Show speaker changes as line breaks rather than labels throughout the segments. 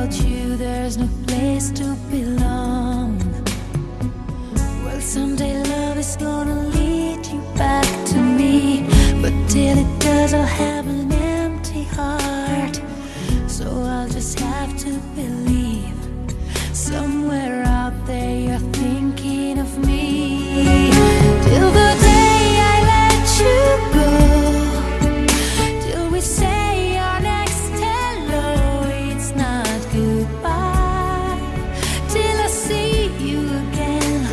without you, there's no place to belong. Well, someday love is gonna lead you back to me, but till it does, I'll have an empty heart. So I'll just have to believe somewhere out there you're thinking of me. Till the day I let you go, till we say our next hello, it's not goodbye. Till I see you again,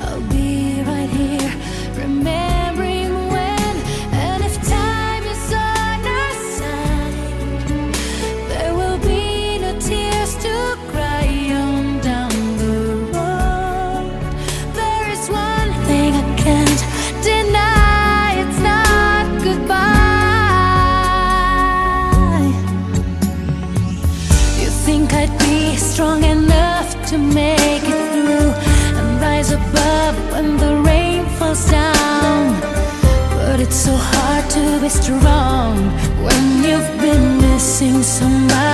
I'll be right here, remembering when. And if time is on our side, there will be no tears to cry on down the road. There is one thing I can't deny, it's not goodbye. You think I'd be strong enough to make it through and rise above when the rain falls down, but it's so hard to be strong when you've been missing somebody.